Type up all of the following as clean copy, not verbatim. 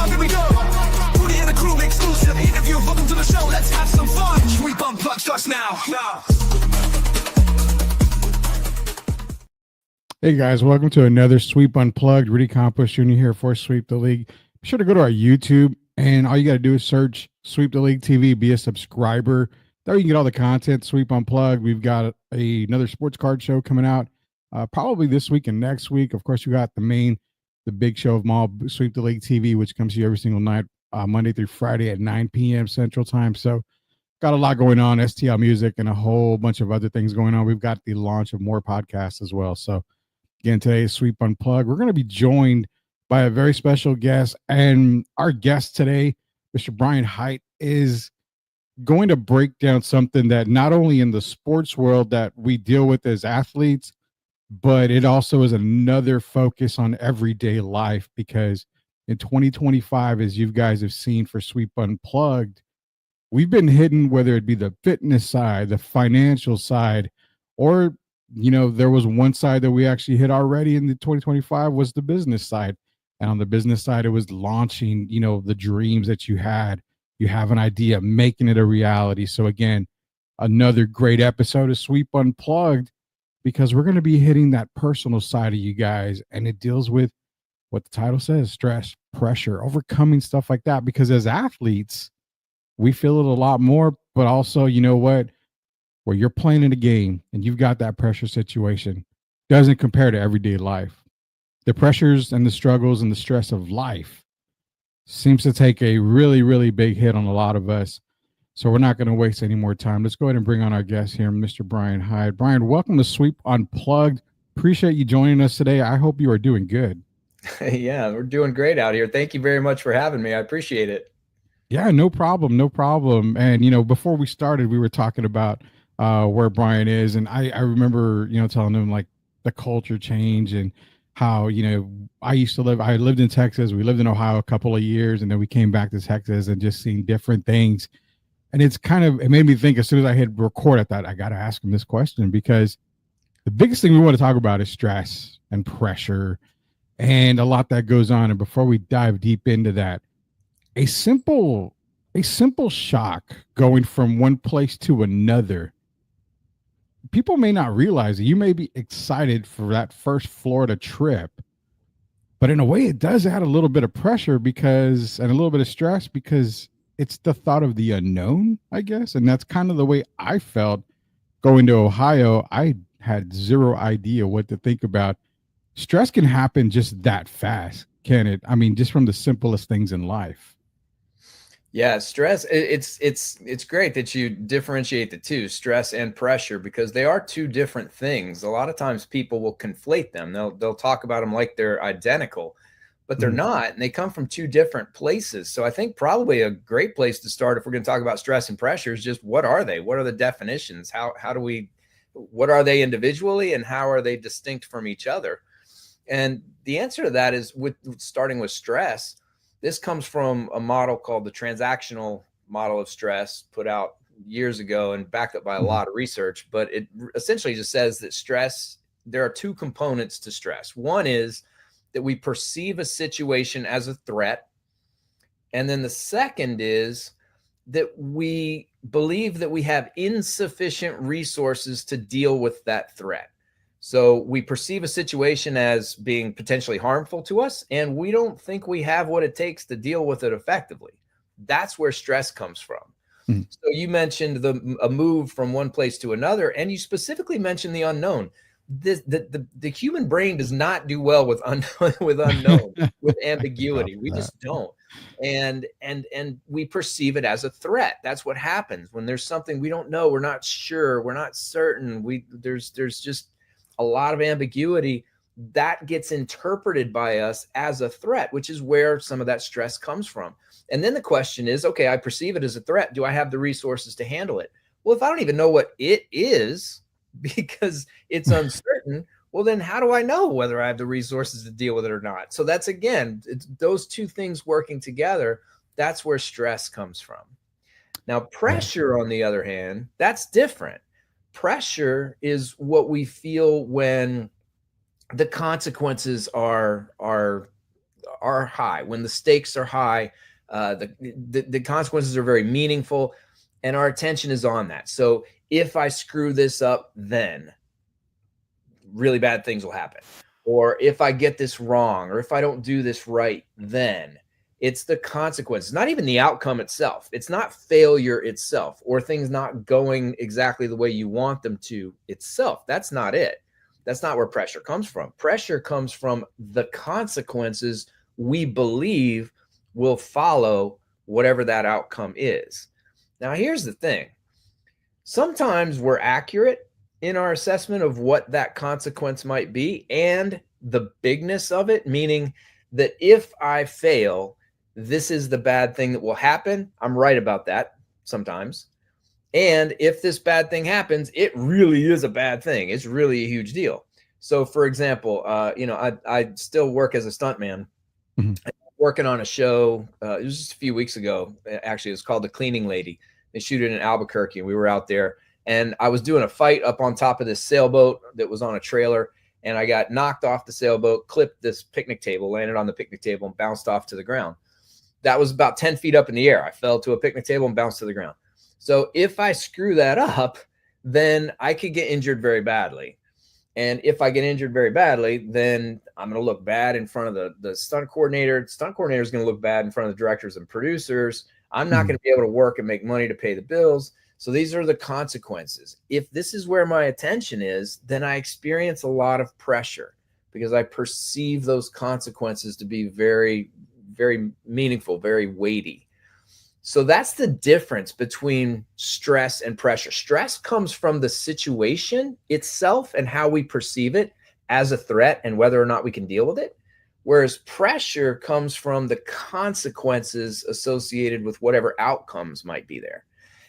here we go. Woody and the crew, exclusive interview. Welcome to the show, let's have some fun. Sweep Unplugged starts now. Hey guys, welcome to another Sweep Unplugged. Rudy Campos Jr. here for Sweep the League. Be sure to go to our YouTube, and all you got to do is search Sweep the League TV, be a subscriber. There you can get all the content, Sweep Unplugged. We've got another sports card show coming out probably this week and next week. Of course, you got the big show of them all, Sweep the League TV, which comes to you every single night, Monday through Friday at 9 p.m. Central Time. So got a lot going on, STL Music, and a whole bunch of other things going on. We've got the launch of more podcasts as well. So again, today is Sweep Unplugged. We're going to be joined by a very special guest, and our guest today, Mr. Brian Hite, is going to break down something that not only in the sports world that we deal with as athletes, but it also is another focus on everyday life, because in 2025, as you guys have seen for Sweep Unplugged, we've been hidden, whether it be the fitness side, the financial side, or there was one side that we actually hit already in the 2025 was the business side. And on the business side, it was launching, the dreams that you had. You have an idea, making it a reality. So again, another great episode of Sweep Unplugged, because we're going to be hitting that personal side of you guys. And it deals with what the title says, stress, pressure, overcoming stuff like that. Because as athletes, we feel it a lot more, but also, where you're playing in a game and you've got that pressure situation, doesn't compare to everyday life. The pressures and the struggles and the stress of life seems to take a really, really big hit on a lot of us. So we're not going to waste any more time. Let's go ahead and bring on our guest here, Mr. Brian Hite. Brian, welcome to Sweep Unplugged. Appreciate you joining us today. I hope you are doing good. Yeah, we're doing great out here. Thank you very much for having me. I appreciate it. Yeah, no problem. No problem. And, before we started, we were talking about where Brian is. And I remember, telling him like the culture change and how, I lived in Texas. We lived in Ohio a couple of years, and then we came back to Texas and just seeing different things. And it made me think, as soon as I hit record, I thought I got to ask him this question, because the biggest thing we want to talk about is stress and pressure and a lot that goes on. And before we dive deep into that, a simple shock going from one place to another, people may not realize that you may be excited for that first Florida trip, but in a way it does add a little bit of pressure and a little bit of stress, because it's the thought of the unknown, I guess. And that's kind of the way I felt going to Ohio. I had zero idea what to think about. Stress can happen just that fast, can it? I mean, just from the simplest things in life. Yeah, stress. It's great that you differentiate the two, stress and pressure, because they are two different things. A lot of times people will conflate them. They'll talk about them like they're identical, but they're not, and they come from two different places. So I think probably a great place to start, if we're going to talk about stress and pressure, is just what are they? What are the definitions? What are they individually, and how are they distinct from each other? And the answer to that is starting with stress. This comes from a model called the transactional model of stress, put out years ago and backed up by a lot of research. But it essentially just says that there are two components to stress. One is that we perceive a situation as a threat. And then the second is that we believe that we have insufficient resources to deal with that threat. So we perceive a situation as being potentially harmful to us, and we don't think we have what it takes to deal with it effectively. That's where stress comes from. So you mentioned a move from one place to another, and you specifically mentioned the unknown. The human brain does not do well with unknown, with ambiguity. We just don't. And we perceive it as a threat. That's what happens when there's something we don't know, we're not sure, we're not certain. There's just a lot of ambiguity that gets interpreted by us as a threat, which is where some of that stress comes from. And then the question is, okay, I perceive it as a threat. Do I have the resources to handle it? Well, if I don't even know what it is because it's uncertain, well, then how do I know whether I have the resources to deal with it or not? So that's, again, it's those two things working together. That's where stress comes from. Now, pressure, on the other hand, that's different. Pressure is what we feel when the consequences are are high, when the stakes are high, the consequences are very meaningful, and our attention is on that. So if I screw this up, then really bad things will happen. Or if I get this wrong, or if I don't do this right, then it's the consequences, not even the outcome itself. It's not failure itself or things not going exactly the way you want them to itself. That's not it. That's not where pressure comes from. Pressure comes from the consequences we believe will follow whatever that outcome is. Now, here's the thing. Sometimes we're accurate in our assessment of what that consequence might be and the bigness of it, meaning that if I fail, this is the bad thing that will happen. I'm right about that sometimes. And if this bad thing happens, it really is a bad thing. It's really a huge deal. So, for example, I still work as a stuntman. Mhm. Working on a show. It was just a few weeks ago. Actually, it was called The Cleaning Lady. They shoot it in Albuquerque, and we were out there. And I was doing a fight up on top of this sailboat that was on a trailer. And I got knocked off the sailboat, clipped this picnic table, landed on the picnic table, and bounced off to the ground. That was about 10 feet up in the air. I fell to a picnic table and bounced to the ground. So if I screw that up, then I could get injured very badly. And if I get injured very badly, then I'm going to look bad in front of the stunt coordinator. The stunt coordinator is going to look bad in front of the directors and producers. I'm not going to be able to work and make money to pay the bills. So these are the consequences. If this is where my attention is, then I experience a lot of pressure because I perceive those consequences to be very, very meaningful, very weighty. So that's the difference between stress and pressure. Stress comes from the situation itself and how we perceive it as a threat and whether or not we can deal with it. Whereas pressure comes from the consequences associated with whatever outcomes might be there.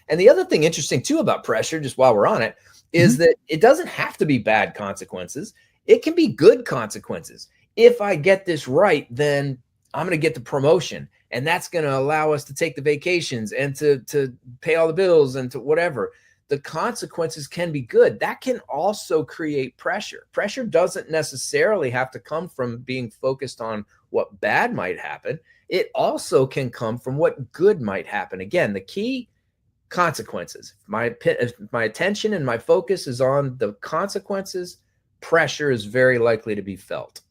And the other thing interesting too about pressure, just while we're on it, is that it doesn't have to be bad consequences. It can be good consequences. If I get this right, then I'm going to get the promotion. And that's going to allow us to take the vacations and to pay all the bills and to whatever. The consequences can be good. That can also create pressure. Pressure doesn't necessarily have to come from being focused on what bad might happen. It also can come from what good might happen. Again, the key, consequences. If my attention and my focus is on the consequences, pressure is very likely to be felt.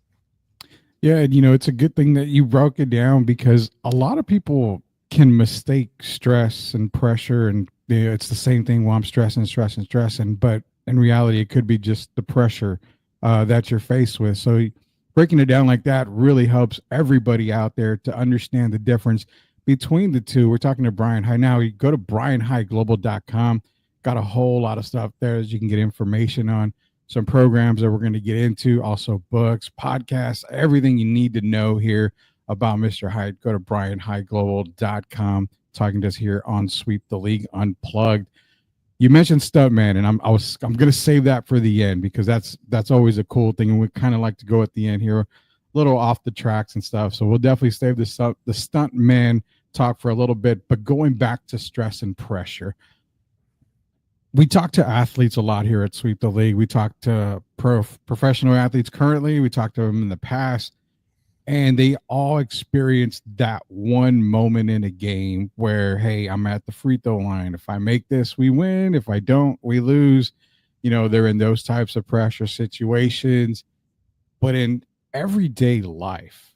Yeah, and it's a good thing that you broke it down because a lot of people can mistake stress and pressure, and it's the same thing. Well, I'm stressing, but in reality, it could be just the pressure that you're faced with. So breaking it down like that really helps everybody out there to understand the difference between the two. We're talking to Brian Hite now. You go to brianhiteglobal.com. Got a whole lot of stuff there that you can get information on. Some programs that we're going to get into, also books, podcasts, everything you need to know here about Mr. Hite. Go to brianhiteglobal.com. Talking to us here on Sweep the League Unplugged. You mentioned stuntman, and I'm going to save that for the end because that's always a cool thing, and we kind of like to go at the end here, a little off the tracks and stuff. So we'll definitely save the stuntman talk for a little bit. But going back to stress and pressure. We talk to athletes a lot here at Sweep the League. We talk to professional athletes currently. We talked to them in the past, and they all experienced that one moment in a game where, hey, I'm at the free throw line. If I make this, we win. If I don't, we lose. They're in those types of pressure situations. But in everyday life,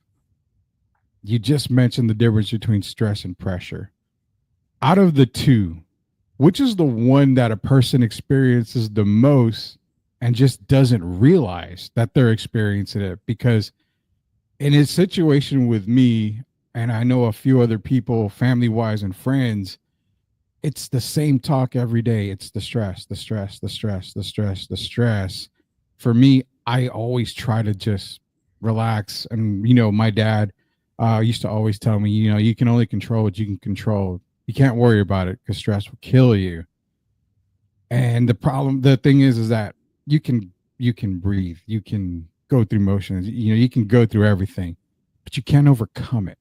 you just mentioned the difference between stress and pressure. Out of the two, which is the one that a person experiences the most and just doesn't realize that they're experiencing it? Because in his situation with me, and I know a few other people, family-wise and friends, it's the same talk every day. It's the stress. For me, I always try to just relax. And, my dad used to always tell me, you can only control what you can control. You can't worry about it because stress will kill you. And the thing is that you can breathe, you can go through motions, you can go through everything, but you can't overcome it.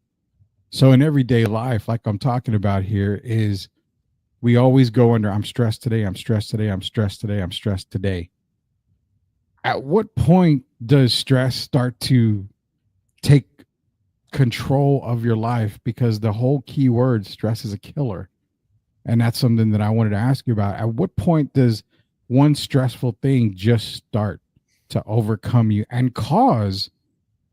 So in everyday life, like I'm talking about here, is we always go under, I'm stressed today, I'm stressed today, I'm stressed today, I'm stressed today. At what point does stress start to take control of your life, because the whole key word, stress, is a killer. And that's something that I wanted to ask you about. At what point does one stressful thing just start to overcome you and cause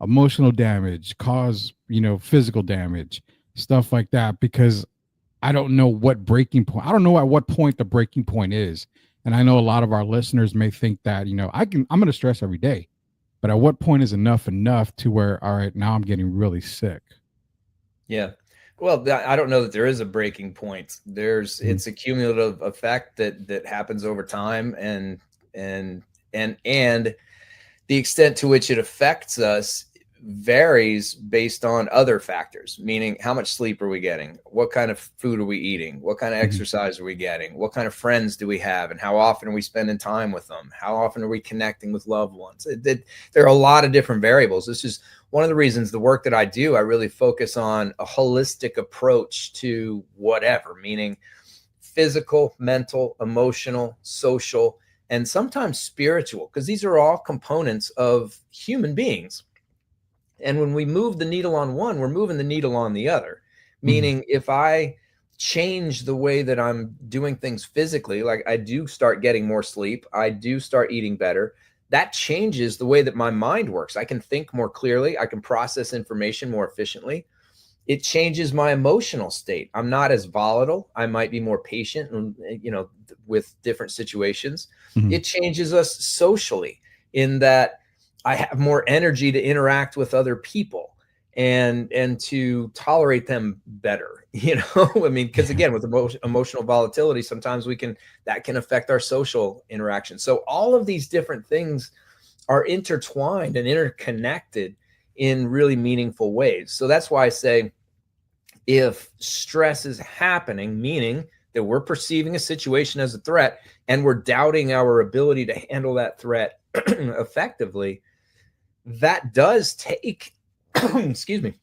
emotional damage, cause, physical damage, stuff like that? Because I don't know what breaking point, I don't know at what point the breaking point is. And I know a lot of our listeners may think that, I'm going to stress every day, but at what point is enough to where, all right, now I'm getting really sick? Yeah. Well, I don't know that there is a breaking point. It's a cumulative effect that happens over time, and the extent to which it affects us varies based on other factors, meaning how much sleep are we getting? What kind of food are we eating? What kind of exercise are we getting? What kind of friends do we have? And how often are we spending time with them? How often are we connecting with loved ones? There are a lot of different variables. This is one of the reasons the work that I do, I really focus on a holistic approach to whatever, meaning physical, mental, emotional, social, and sometimes spiritual, because these are all components of human beings. And when we move the needle on one, we're moving the needle on the other. Meaning, if I change the way that I'm doing things physically, like I do start getting more sleep, I do start eating better, that changes the way that my mind works. I can think more clearly. I can process information more efficiently. It changes my emotional state. I'm not as volatile. I might be more patient, with different situations. It changes us socially in that I have more energy to interact with other people and to tolerate them better, I mean, because again, with emotional volatility, sometimes that can affect our social interaction. So all of these different things are intertwined and interconnected in really meaningful ways. So that's why I say, if stress is happening, meaning that we're perceiving a situation as a threat and we're doubting our ability to handle that threat effectively, that does take, excuse me,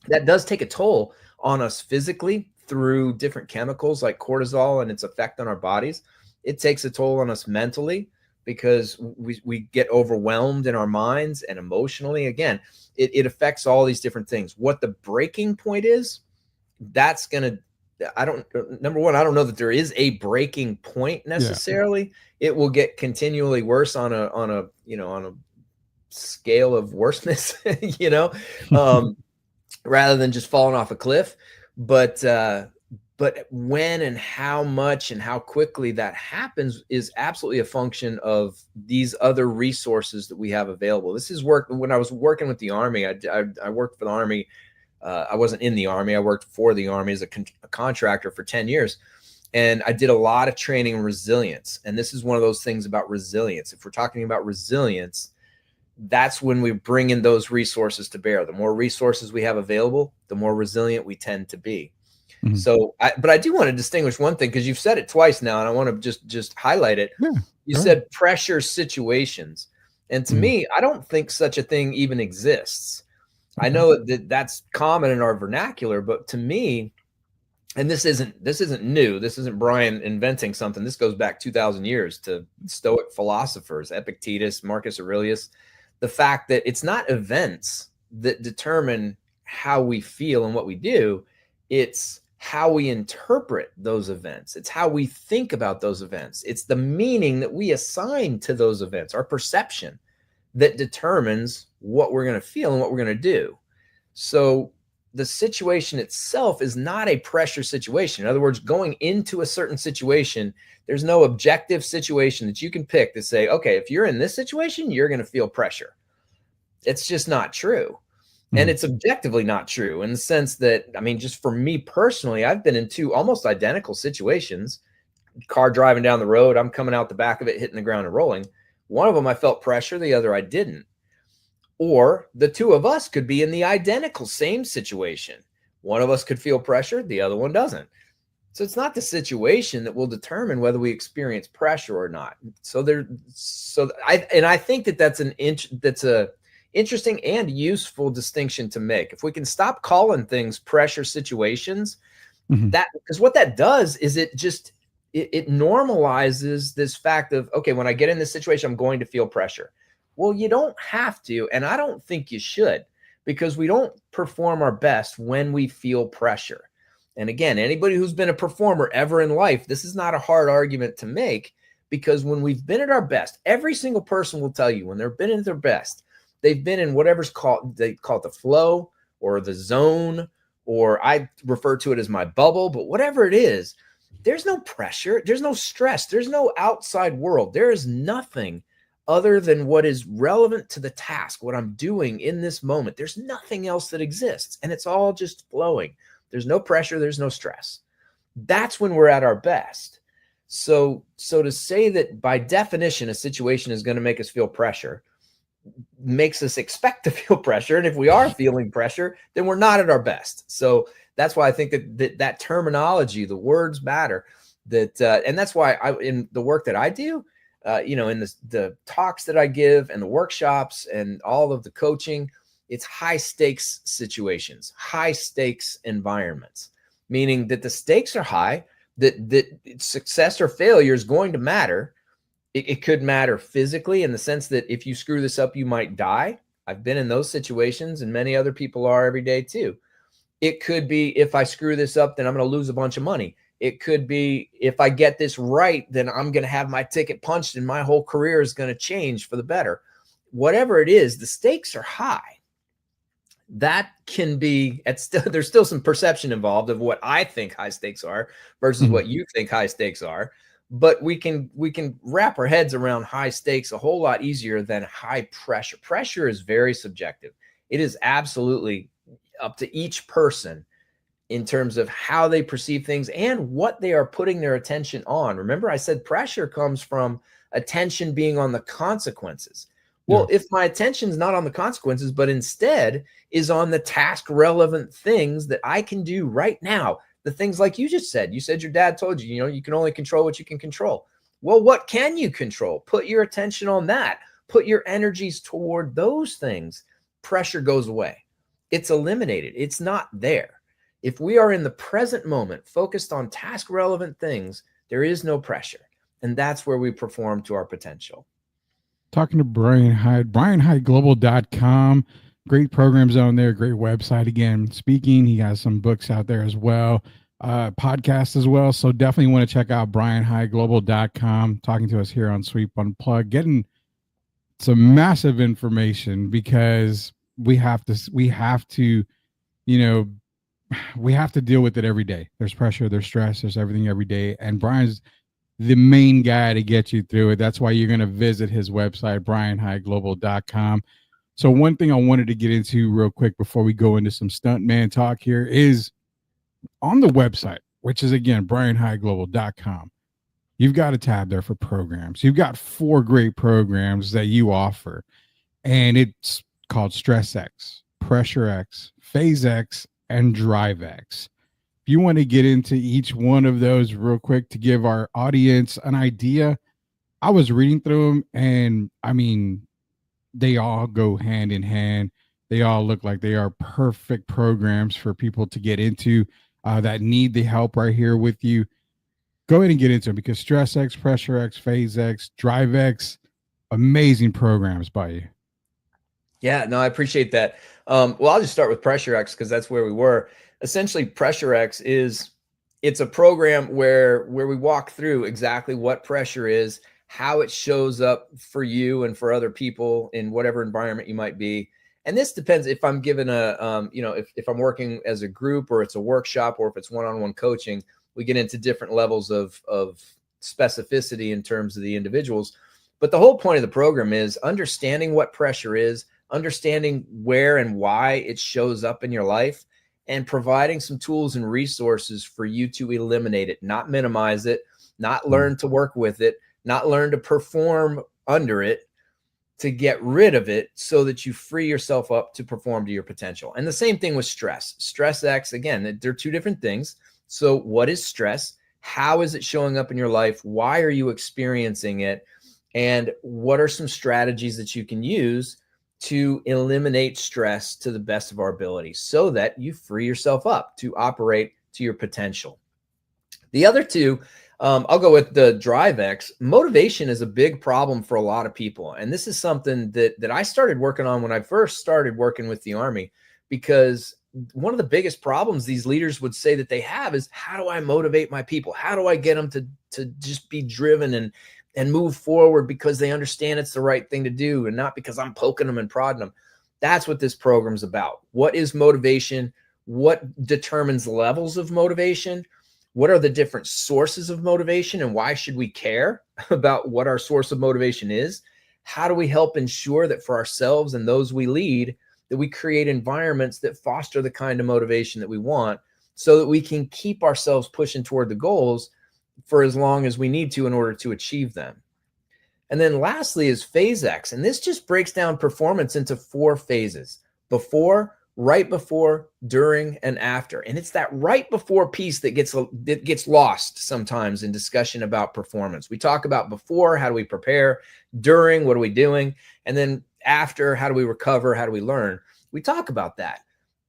that does take a toll on us physically through different chemicals like cortisol and its effect on our bodies. It takes a toll on us mentally because we get overwhelmed in our minds, and emotionally, again, it affects all these different things. What the breaking point is, that's going to, number one, I don't know that there is a breaking point necessarily. Yeah. It will get continually worse on a scale of worseness, rather than just falling off a cliff. But when and how much and how quickly that happens is absolutely a function of these other resources that we have available. This is work. When I was working with the Army, I worked for the Army. I wasn't in the Army. I worked for the Army as a contractor for 10 years. And I did a lot of training in resilience. And this is one of those things about resilience. If we're talking about resilience, that's when we bring in those resources to bear. The more resources we have available, the more resilient we tend to be. So, but I do want to distinguish one thing, because you've said it twice now, and I want to just highlight it. You said pressure situations. And to me, I don't think such a thing even exists. I know that that's common in our vernacular, but to me, and this isn't new. This isn't Brian inventing something. This goes back 2,000 years to Stoic philosophers, Epictetus, Marcus Aurelius. The fact that it's not events that determine how we feel and what we do. It's how we interpret those events. It's how we think about those events. It's the meaning that we assign to those events, our perception, that determines what we're going to feel and what we're going to do. So the situation itself is not a pressure situation. In other words, going into a certain situation, there's no objective situation that you can pick to say, okay, if you're in this situation, you're going to feel pressure. It's just not true. And it's objectively not true in the sense that, I mean, just for me personally, I've been in two almost identical situations. Car driving down the road, I'm coming out the back of it, hitting the ground and rolling. One of them I felt pressure, the other I didn't. Or the two of us could be in the identical same situation. One of us could feel pressure, the other one doesn't. So it's not the situation that will determine whether we experience pressure or not. I think that that's a interesting and useful distinction to make. If we can stop calling things pressure situations, because what that does is it normalizes this fact of, okay, when I get in this situation, I'm going to feel pressure. Well, you don't have to, and I don't think you should. because we don't perform our best when we feel pressure. And again, anybody who's been a performer ever in life, this is not a hard argument to make, because when we've been at our best, every single person will tell you when they've been at their best, they've been in whatever's called, they call it the flow or the zone, or I refer to it as my bubble, but whatever it is, there's no pressure, there's no stress, there's no outside world. There is nothing other than what is relevant to the task, what I'm doing in this moment. There's nothing else that exists, and it's all just flowing. There's no pressure, there's no stress. That's when we're at our best. So to say that by definition, a situation is going to make us feel pressure makes us expect to feel pressure. And if we are feeling pressure, then we're not at our best. So that's why I think that terminology, the words matter. And that's why in the work that I do, in the talks that I give and the workshops and all of the coaching, it's high stakes situations, high stakes environments, meaning that the stakes are high, that success or failure is going to matter. It could matter physically in the sense that if you screw this up, you might die. I've been in those situations, and many other people are every day too. It could be, if I screw this up, then I'm going to lose a bunch of money. It could be, if I get this right, then I'm going to have my ticket punched and my whole career is going to change for the better. Whatever it is, the stakes are high. That can be, there's still some perception involved of what I think high stakes are versus what you think high stakes are. But we can wrap our heads around high stakes a whole lot easier than high pressure. Pressure is very subjective. It is absolutely up to each person in terms of how they perceive things and what they are putting their attention on. Remember, I said pressure comes from attention being on the consequences. Well, if my attention's not on the consequences, but instead is on the task relevant things that I can do right now, the things like you just said. You said your dad told you, you can only control what you can control. Well, what can you control? Put your attention on that. Put your energies toward those things. Pressure goes away. It's eliminated. It's not there. If we are in the present moment, focused on task relevant things, there is no pressure. And that's where we perform to our potential. Talking to Brian Hite, BrianHiteGlobal.com. Great programs on there, great website. Again, speaking, he has some books out there as well, podcasts as well. So definitely want to check out BrianHiteGlobal.com. Talking to us here on Sweep Unplugged, getting some massive information, because we have to deal with it every day. There's pressure, there's stress, there's everything every day. And Brian's the main guy to get you through it. That's why you're going to visit his website, BrianHiteGlobal.com. So one thing I wanted to get into real quick before we go into some stuntman talk here is on the website, which is, again, BrianHiteGlobal.com. You've got a tab there for programs. You've got 4 great programs that you offer, and it's called Stress X, Pressure X, Phase X, and Drive X. If you want to get into each one of those real quick to give our audience an idea, I was reading through them, and I mean, they all go hand in hand. They all look like they are perfect programs for people to get into that need the help right here with you. Go ahead and get into them, because Stress X, Pressure X, Phase X, Drive X, amazing programs by you. Yeah, no, I appreciate that. Well, I'll just start with Pressure X because that's where we were. Essentially, Pressure X it's a program where we walk through exactly what pressure is, how it shows up for you and for other people in whatever environment you might be. And this depends if I'm given if I'm working as a group, or it's a workshop, or if it's one-on-one coaching, we get into different levels of specificity in terms of the individuals. But the whole point of the program is understanding what pressure is, understanding where and why it shows up in your life, and providing some tools and resources for you to eliminate it, not minimize it, not learn to work with it, not learn to perform under it, to get rid of it so that you free yourself up to perform to your potential. And the same thing with stress. Stress X, again, they're 2 different things. So what is stress? How is it showing up in your life? Why are you experiencing it? And what are some strategies that you can use to eliminate stress to the best of our ability so that you free yourself up to operate to your potential? The other 2, I'll go with the Drive X. Motivation is a big problem for a lot of people. And this is something that I started working on when I first started working with the Army, because one of the biggest problems these leaders would say that they have is, how do I motivate my people? How do I get them to just be driven and move forward because they understand it's the right thing to do, and not because I'm poking them and prodding them? That's what this program's about. What is motivation? What determines levels of motivation? What are the different sources of motivation, and why should we care about what our source of motivation is? How do we help ensure that for ourselves and those we lead, that we create environments that foster the kind of motivation that we want, so that we can keep ourselves pushing toward the goals for as long as we need to in order to achieve them? And then lastly is Phase X. And this just breaks down performance into 4 phases: before, right before, during, and after. And it's that right before piece that gets lost sometimes in discussion about performance. We talk about before, how do we prepare? During, what are we doing? And then after, how do we recover? How do we learn? We talk about that.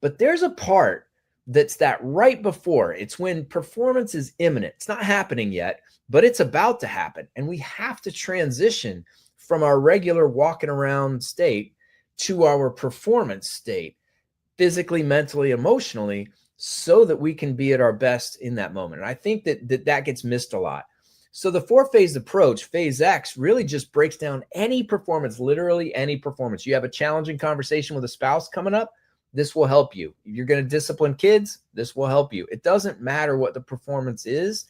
But there's a part that's that right before. It's when performance is imminent. It's not happening yet, but it's about to happen. And we have to transition from our regular walking around state to our performance state, physically, mentally, emotionally, so that we can be at our best in that moment. And I think that gets missed a lot. So the 4-phase approach, Phase X, really just breaks down any performance, literally any performance. You have a challenging conversation with a spouse coming up, this will help you. You're going to discipline kids, this will help you. It doesn't matter what the performance is.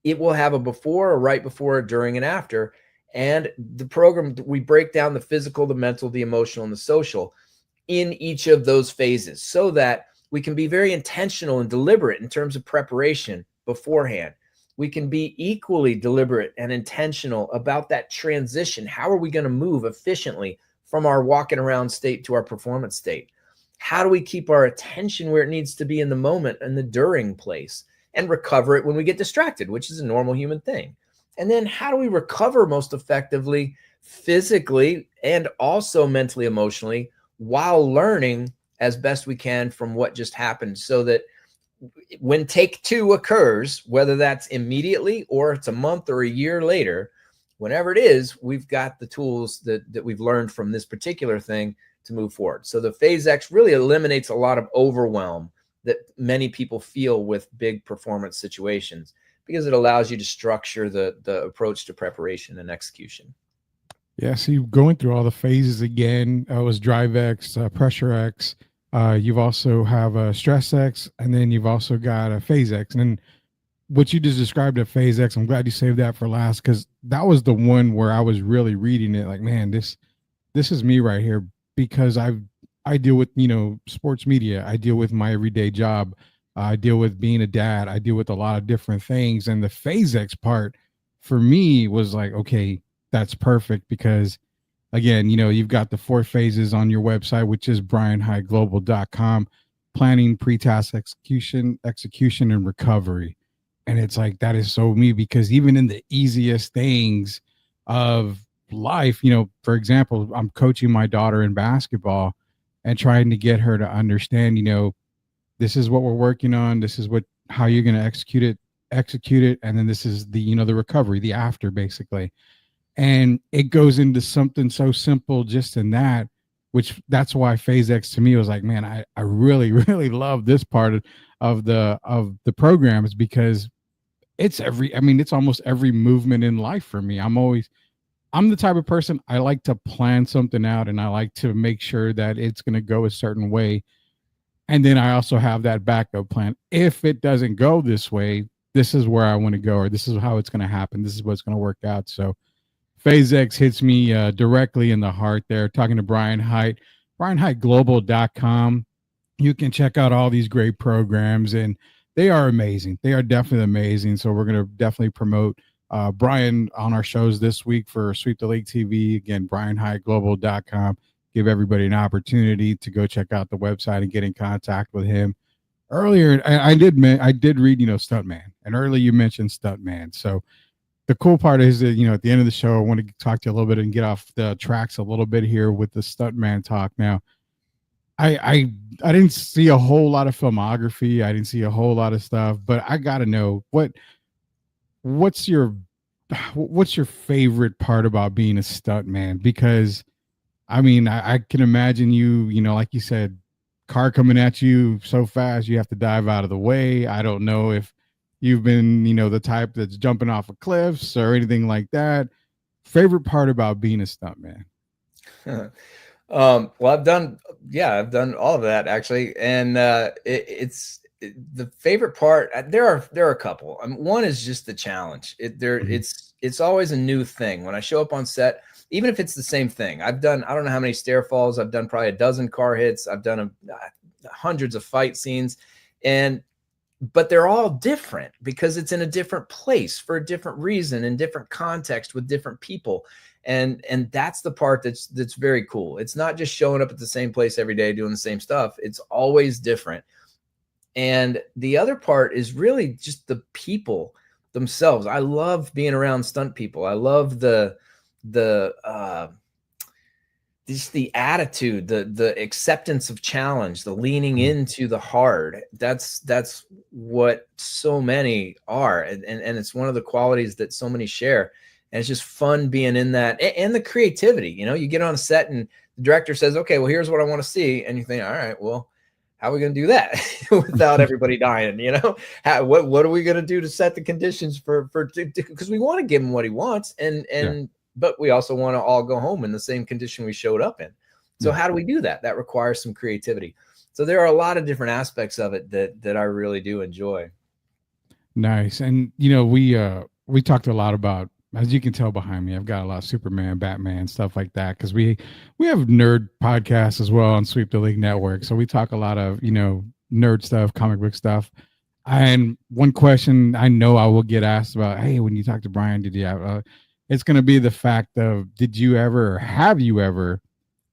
It will have a before, a right before, a during, and after. And the program, we break down the physical, the mental, the emotional, and the social in each of those phases, so that we can be very intentional and deliberate in terms of preparation beforehand. We can be equally deliberate and intentional about that transition. How are we going to move efficiently from our walking around state to our performance state? How do we keep our attention where it needs to be in the moment and the during place, and recover it when we get distracted, which is a normal human thing? And then how do we recover most effectively physically and also mentally, emotionally, while learning as best we can from what just happened, so that when take 2 occurs, whether that's immediately or it's a month or a year later, whenever it is, we've got the tools that we've learned from this particular thing to move forward. So the Phase X really eliminates a lot of overwhelm that many people feel with big performance situations, because it allows you to structure the approach to preparation and execution. Yeah, so you're going through all the phases again. It was Drive X, Pressure X. You've also have a Stress X, and then you've also got a Phase X. And then what you just described at Phase X, I'm glad you saved that for last, because that was the one where I was really reading it like, man, this is me right here, because I deal with, sports media. I deal with my everyday job. I deal with being a dad. I deal with a lot of different things. And the Phase X part for me was like, okay, that's perfect, because again, you've got the 4 phases on your website, which is brianhiteglobal.com: planning, pre-task execution, and recovery. And it's like, that is so me, because even in the easiest things of life, for example, I'm coaching my daughter in basketball and trying to get her to understand, this is what we're working on. This is how you're going to execute it. And then this is the recovery, the after, basically. And it goes into something so simple just in that, which that's why Phase X to me was like, man, I really, really love this part of the program, is because it's almost every movement in life for me. I'm the type of person, I like to plan something out, and I like to make sure that it's going to go a certain way. And then I also have that backup plan. If it doesn't go this way, this is where I want to go, or this is how it's going to happen. This is what's going to work out. So Phase X hits me directly in the heart there. Talking to Brian Hite, brianhiteglobal.com. You can check out all these great programs, and they are amazing. They are definitely amazing. So we're going to definitely promote Brian on our shows this week for Sweep the League TV. Again, brianhiteglobal.com. Give everybody an opportunity to go check out the website and get in contact with him. Earlier, I did read, Stuntman, and earlier you mentioned Stuntman. So the cool part is that, at the end of the show, I want to talk to you a little bit and get off the tracks a little bit here with the Stuntman talk. Now, I didn't see a whole lot of filmography. I didn't see a whole lot of stuff, but I got to know, what what's your favorite part about being a stunt man? Because I mean, I can imagine you, like you said, car coming at you so fast, you have to dive out of the way. I don't know if you've been, the type that's jumping off of cliffs or anything like that. Favorite part about being a stunt man? Well, I've done all of that actually. And the favorite part, there are a couple. One is just the challenge. It's always a new thing. When I show up on set, even if it's the same thing, I don't know how many stair falls. I've done probably a dozen car hits. I've done hundreds of fight scenes, but they're all different because it's in a different place for a different reason, in different context with different people. And that's the part that's very cool. It's not just showing up at the same place every day doing the same stuff. It's always different. And the other part is really just the people themselves. I love being around stunt people. I love just the attitude, the acceptance of challenge, the leaning into the hard. That's what so many are. And it's one of the qualities that so many share. And it's just fun being in that, and the creativity. You get on a set and the director says, okay, well, here's what I want to see. And you think, all right, well, how are we going to do that without everybody dying? What are we going to do to set the conditions because we want to give him what he wants. But we also want to all go home in the same condition we showed up in. So how do we do that? That requires some creativity. So there are a lot of different aspects of it that I really do enjoy. Nice. And, we talked a lot about, as you can tell behind me, I've got a lot of Superman, Batman, stuff like that. Cause we have nerd podcasts as well on Sweep the League Network. So we talk a lot of, nerd stuff, comic book stuff. And one question I know I will get asked about, hey, when you talk to Brian, did you have, it's going to be the fact of, did you ever, or have you ever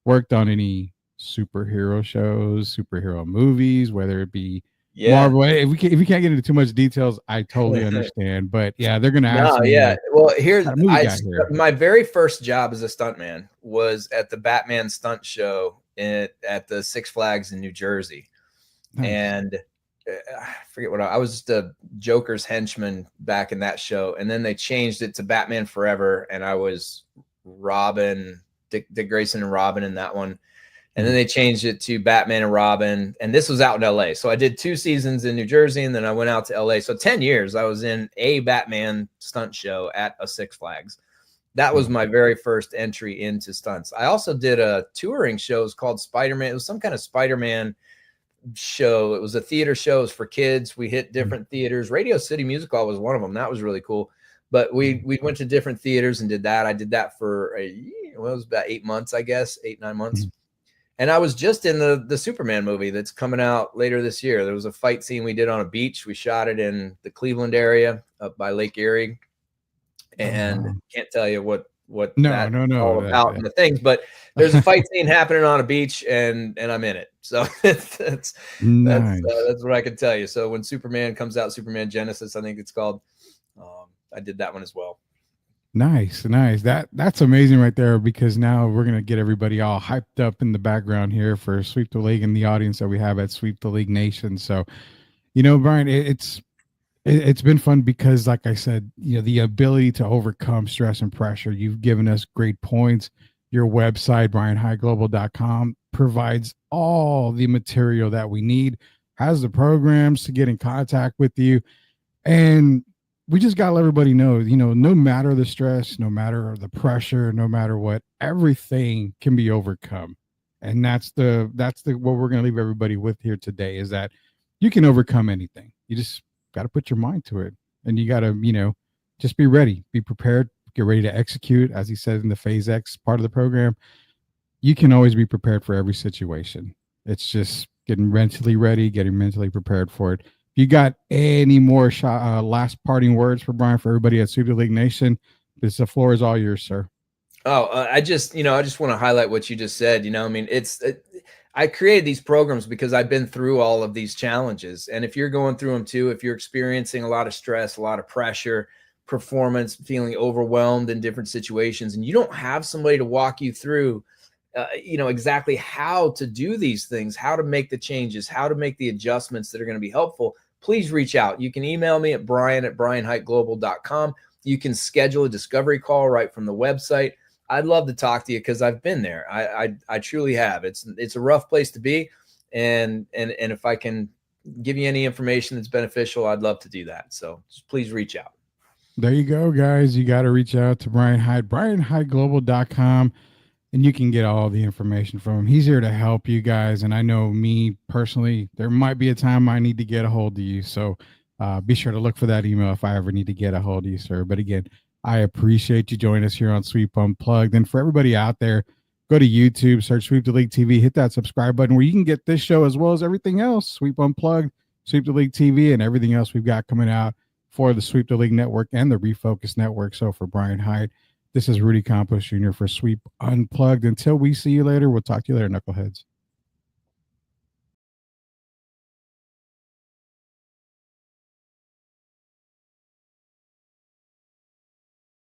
worked on any superhero shows, superhero movies, whether it be Marvel? If we can't get into too much details, I totally understand. But yeah, they're going to ask me. Yeah. Well, my very first job as a stuntman was at the Batman stunt show at the Six Flags in New Jersey. Nice. And I forget what I was, just a Joker's henchman back in that show. And then they changed it to Batman Forever. And I was Robin, Dick Grayson and Robin in that one. And then they changed it to Batman and Robin. And this was out in LA. So I did 2 seasons in New Jersey and then I went out to LA. So 10 years I was in a Batman stunt show at a Six Flags. That was my very first entry into stunts. I also did a touring shows called Spider-Man. It was some kind of Spider-Man show. It was a theater show. It was for kids. We hit different theaters. Radio City Music Hall was one of them. That was really cool. But we went to different theaters and did that. I did that for it was about 8 months, I guess, 8-9 months. And I was just in the Superman movie that's coming out later this year. There was a fight scene we did on a beach. We shot it in the Cleveland area up by Lake Erie. And can't tell you what all about and the things, but there's a fight scene happening on a beach and I'm in it. So that's what I can tell you. So when Superman comes out, Superman Genesis, I think it's called, I did that one as well. Nice. That's amazing right there, because now we're going to get everybody all hyped up in the background here for Sweep the League and the audience that we have at Sweep the League Nation. So, Brian, it's been fun because, like I said, the ability to overcome stress and pressure, you've given us great points. Your website, brianhiteglobal.com, provides all the material that we need, has the programs to get in contact with you. And we just got to let everybody know, no matter the stress, no matter the pressure, no matter what, everything can be overcome. And that's what we're going to leave everybody with here today, is that you can overcome anything. You just got to put your mind to it, and you got to, just be ready, be prepared, get ready to execute. As he said in the Phase X part of the program, you can always be prepared for every situation. It's just getting mentally ready, getting mentally prepared for it. You got any more last parting words for Brian, for everybody at Super League Nation? The floor is all yours, sir. I just want to highlight what you just said. I created these programs because I've been through all of these challenges. And if you're going through them too, if you're experiencing a lot of stress, a lot of pressure, performance, feeling overwhelmed in different situations, and you don't have somebody to walk you through, exactly how to do these things, how to make the changes, how to make the adjustments that are going to be helpful, please reach out. You can email me at brian@brianhiteglobal.com. You can schedule a discovery call right from the website. I'd love to talk to you because I've been there. I truly have. It's a rough place to be. And if I can give you any information that's beneficial, I'd love to do that. So just please reach out. There you go, guys. You got to reach out to Brian Hite, brianhiteglobal.com, and you can get all the information from him. He's here to help you guys. And I know me personally, there might be a time I need to get a hold of you. So be sure to look for that email if I ever need to get a hold of you, sir. But again, I appreciate you joining us here on Sweep Unplugged. And for everybody out there, go to YouTube, search Sweep the League TV, hit that subscribe button where you can get this show as well as everything else, Sweep Unplugged, Sweep the League TV, and everything else we've got coming out for the Sweep the League Network and the Refocus Network. So for Brian Hite, this is Rudy Campos Jr. for Sweep Unplugged. Until we see you later, we'll talk to you later, knuckleheads.